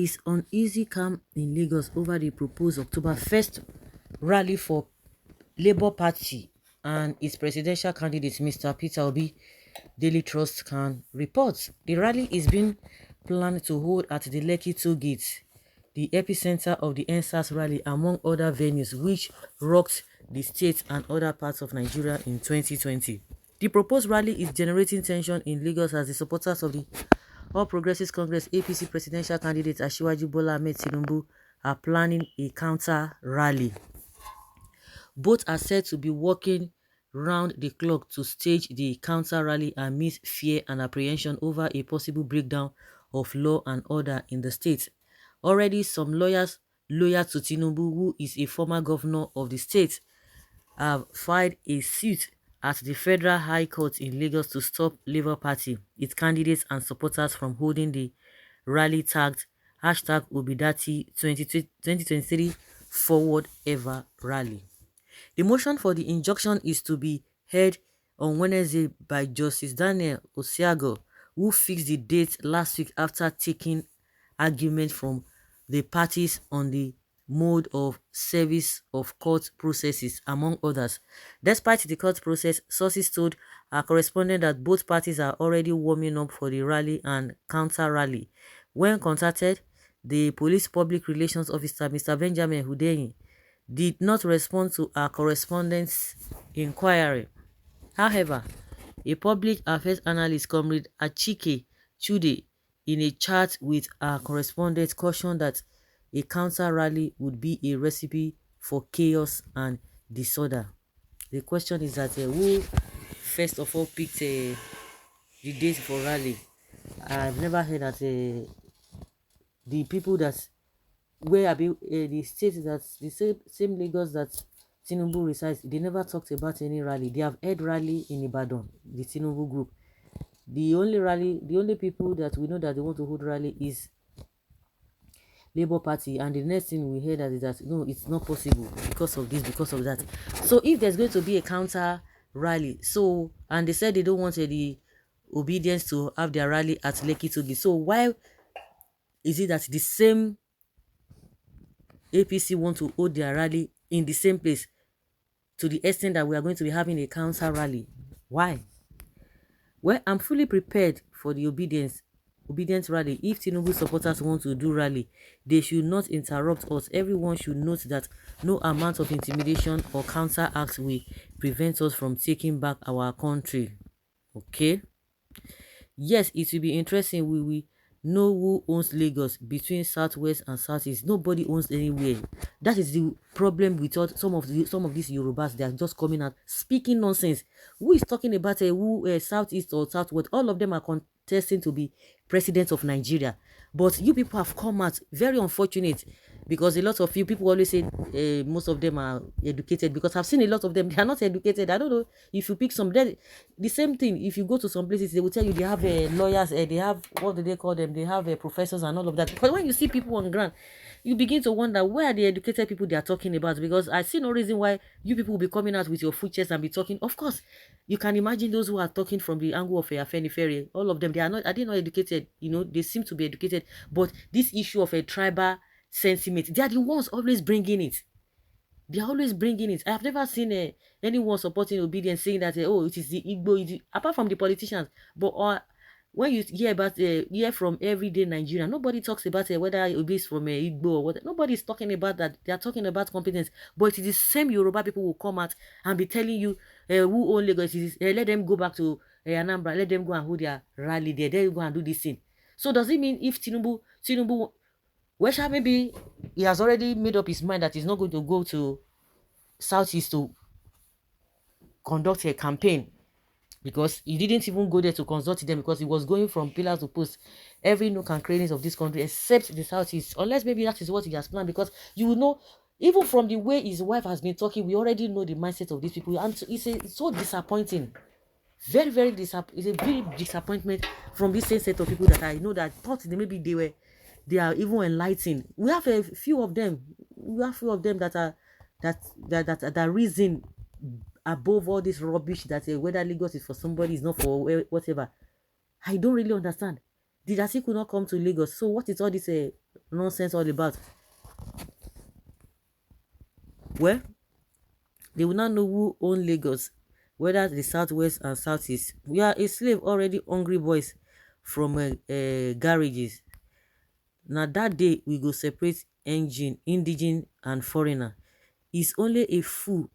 is uneasy calm in Lagos over the proposed October 1st rally for Labour Party and its presidential candidate, Mr. Peter Obi. Daily Trust can report. The rally is being planned to hold at the Lekki Toll Gate, the epicenter of the TENS10N rally, among other venues which rocked the state and other parts of Nigeria in 2020. The proposed rally is generating tension in Lagos as the supporters of the All Progressives Congress APC presidential candidate Asiwaju Bola Ahmed Tinubu are planning a counter rally. Both are said to be working round the clock to stage the counter rally amidst fear and apprehension over a possible breakdown of law and order in the state. Already, some lawyers loyal to Tinubu, who is a former governor of the state, have filed a suit at the Federal High Court in Lagos to stop Labour Party, its candidates and supporters from holding the rally tagged #Obidients 2023 Forward Ever Rally. The motion for the injunction is to be heard on Wednesday by Justice Daniel Osiago, who fixed the date last week after taking argument from the parties on the mode of service of court processes, among others. Despite the court process, sources told our correspondent that both parties are already warming up for the rally and counter-rally. When contacted, the police public relations officer, Mr. Benjamin Hundeyin, did not respond to our correspondent's inquiry. However, a public affairs analyst, Comrade Achike Chude, in a chat with our correspondent, cautioned that a counter-rally would be a recipe for chaos and disorder. The question is that who first of all picked the date for rally? I've never heard that the people that where the state that the same Lagos that Tinubu resides, they never talked about any rally. They have held rally in Ibadan, the Tinubu group. The only people that we know that they want to hold rally is Labour Party, and the next thing we heard that is that no, it's not possible because of this, because of that. So if there's going to be a counter rally, so and they said they don't want the Obidients to have their rally at Lekki Toll Gate, so why is it that the same APC want to hold their rally in the same place to the extent that we are going to be having a counter rally? Why? Well, I'm fully prepared for the Obidients rally. If Tinubu supporters want to do rally, they should not interrupt us. Everyone should note that no amount of intimidation or counter acts will prevent us from taking back our country. Okay? Yes, it will be interesting. We will know who owns Lagos between Southwest and Southeast. Nobody owns anywhere. That is the problem with some of these Yorubas. They are just coming out speaking nonsense. Who is talking about who Southeast or Southwest? All of them are contesting to be president of Nigeria. But you people have come out very unfortunate, because a lot of you people always say most of them are educated, because I've seen a lot of them, they are not educated. I don't know if you pick some, the same thing, if you go to some places, they will tell you they have lawyers, they have, what do they call them, they have professors and all of that. But when you see people on ground, you begin to wonder, where are the educated people they are talking about? Because I see no reason why you people will be coming out with your full chest and be talking. Of course, you can imagine those who are talking from the angle of a Afenifere. All of them, are they not educated? You know, they seem to be educated, but this issue of a tribal sentiment, they are the ones always bringing it. They are always bringing it. I have never seen anyone supporting Obidients saying that oh, it is the Igbo, apart from the politicians. But when you hear from everyday Nigeria, nobody talks about whether Obi is from Igbo or what. Nobody is talking about that. They are talking about competence. But it is the same Yoruba people will come out and be telling you who own Lagos. Let them go back to Anambra. Let them go and hold their rally there. They go and do this thing. So does it mean if Tinubu, well, maybe he has already made up his mind that he's not going to go to Southeast to conduct a campaign, because he didn't even go there to consult them, because he was going from pillar to post every nook and crannies of this country except the Southeast, unless maybe that is what he has planned. Because you will know, even from the way his wife has been talking, we already know the mindset of these people, and it's so disappointing. Very, very it's a very disappointment from this same set of people that I know that thought maybe they are even enlightened. We have a few of them. That are reason above all this rubbish that whether Lagos is for somebody, is not for whatever. I don't really understand. Did Atiku not come to Lagos? So what is all this nonsense all about? Well, they will not know who own Lagos, whether the southwest and southeast. We are a slave already, hungry boys from garages. Now that day we go separate engine, indigene and foreigner. It's only a fool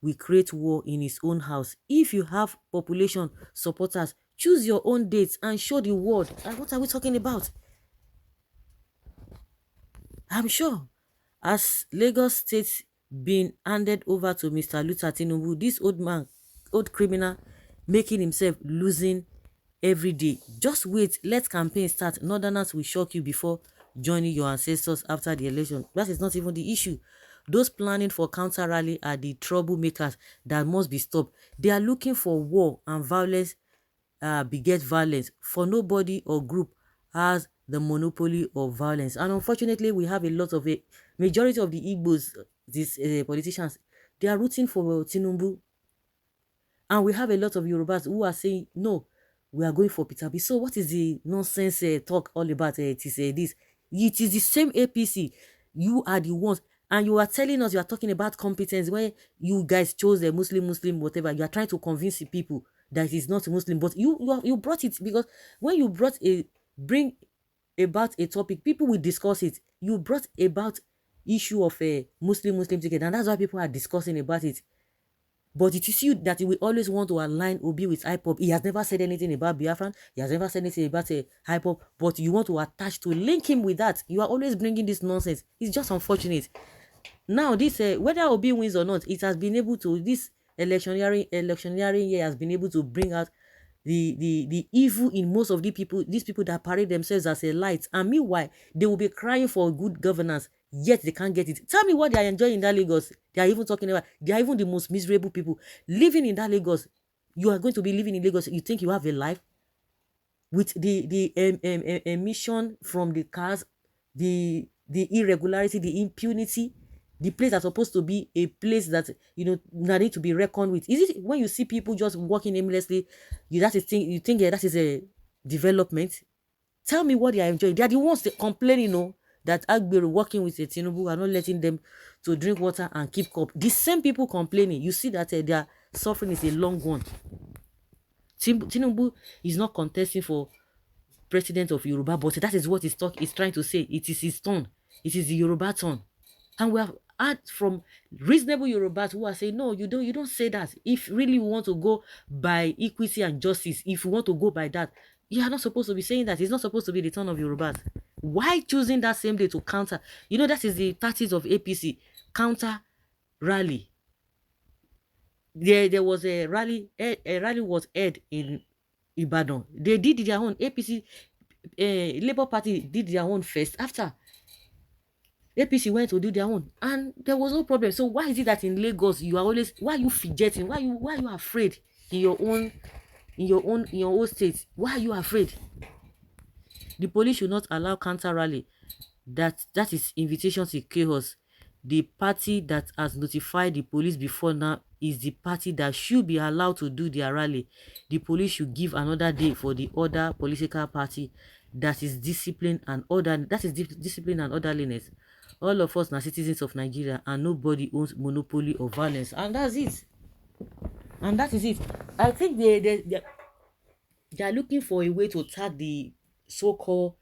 will create war in his own house. If you have population supporters, choose your own dates and show the world. And what are we talking about? I'm sure as Lagos State been handed over to Mr. Luther Tinubu, this old man, old criminal, making himself losing every day. Just wait, let campaign start. Northerners will shock you before joining your ancestors after the election. That is not even the issue. Those planning for counter rally are the troublemakers that must be stopped. They are looking for war and violence beget violence, for nobody or group has the monopoly of violence. And unfortunately, we have a lot of it. Majority of the Igbos, these politicians, they are rooting for Tinubu. And we have a lot of Yorubas who are saying, no, we are going for Peter B. So what is the nonsense talk all about? It is this. It is the same APC. You are the ones. And you are telling us, you are talking about competence when you guys chose a Muslim, whatever. You are trying to convince the people that it is not Muslim. But you brought it because when you bring about a topic, people will discuss it. You brought about issue of a Muslim ticket, and that's why people are discussing about it. But it is you that we always want to align Obi with hip-hop. He has never said anything about Biafran. He has never said anything about hip-hop. But you want to attach to link him with that. You are always bringing this nonsense. It's just unfortunate. Now, this whether Obi wins or not, it has been able to, this electioneering year has been able to bring out the evil in most of these people that parade themselves as a light. And meanwhile, they will be crying for good governance, yet they can't get it. Tell me what they are enjoying in that Lagos. They are even talking about, they are even the most miserable people living in that Lagos. You are going to be living in Lagos, you think you have a life? With the emission from the cars, the irregularity, the impunity, the place that's supposed to be a place that need to be reckoned with. Is it when you see people just walking aimlessly, you think that is a development? Tell me what they are enjoying. They are the ones that complaining, that Agbero working with the Tinubu are not letting them to drink water and keep cup. The same people complaining, you see that their suffering is a long one. Tinubu is not contesting for president of Yoruba, but that is what he's trying to say. It is his turn. It is the Yoruba turn. And we have heard from reasonable Yorubas who are saying, no, you don't say that. If really we want to go by equity and justice, if you want to go by that, you are not supposed to be saying that. It's not supposed to be the turn of Yorubas. Why choosing that same day to counter? That is the tactics of APC. Counter rally. There was a rally. A rally was held in Ibadan. They did their own. APC, Labour Party did their own first. After APC went to do their own, and there was no problem. So why is it that in Lagos you are always, why are you fidgeting? Why are you afraid in your own state? Why are you afraid? The police should not allow counter rally. That is invitation to chaos. The party that has notified the police before now is the party that should be allowed to do their rally. The police should give another day for the other political party that is discipline and order. That is discipline and orderliness. All of us are citizens of Nigeria, and nobody owns monopoly of violence, and that's it. And that is it. I think they are looking for a way to tag the so-called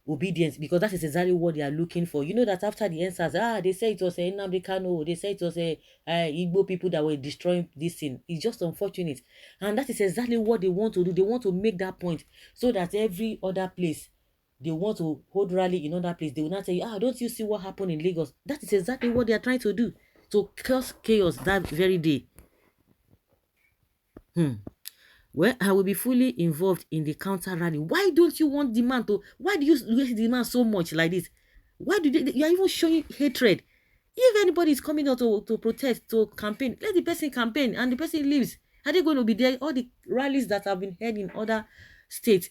Obidients, because that is exactly what they are looking for. You know that after the answers, they say it was a Nnamdi Kanu, they say it was a Igbo people that were destroying this thing. It's just unfortunate, and that is exactly what they want to do. They want to make that point so that every other place they want to hold rally in other place, they will not say, don't you see what happened in Lagos? That is exactly what they are trying to do, to cause chaos that very day. Well, I will be fully involved in the counter rally. Why don't you want the man to? Why do you hate the man so much like this? Why do you are even showing hatred? If anybody is coming out to protest, to campaign, let the person campaign and the person leaves. Are they going to be there? All the rallies that have been held in other states,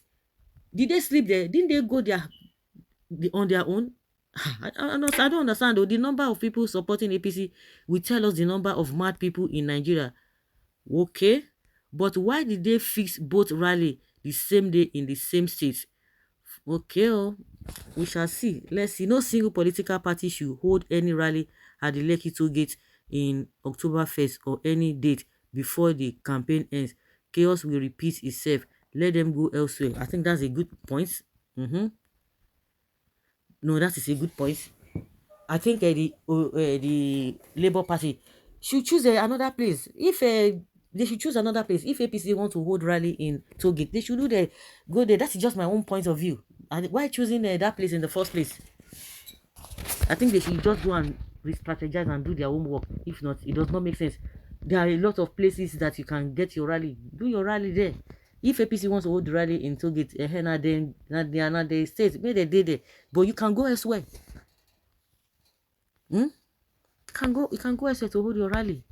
did they sleep there? Didn't they go there on their own? I don't understand though. The number of people supporting APC will tell us the number of mad people in Nigeria. Okay, but why did they fix both rally the same day in the same state? Okay, We shall see. Let's see. No single political party should hold any rally at the Lekki toll gate in October 1st or any date before the campaign ends. Chaos will repeat itself. Let them go elsewhere. I think that's a good point. No, that is a good point. I think the Labour Party should choose another place. If they should choose another place. If APC want to hold rally in Tollgate, they should go there. That's just my own point of view. And why choosing that place in the first place? I think they should just go and re-strategize and do their homework. If not, it does not make sense. There are a lot of places that you can get your rally. Do your rally there. If APC wants to hold the rally in Tollgate, then they are not the state. Maybe they did it, but you can go elsewhere. You can go elsewhere to hold your rally.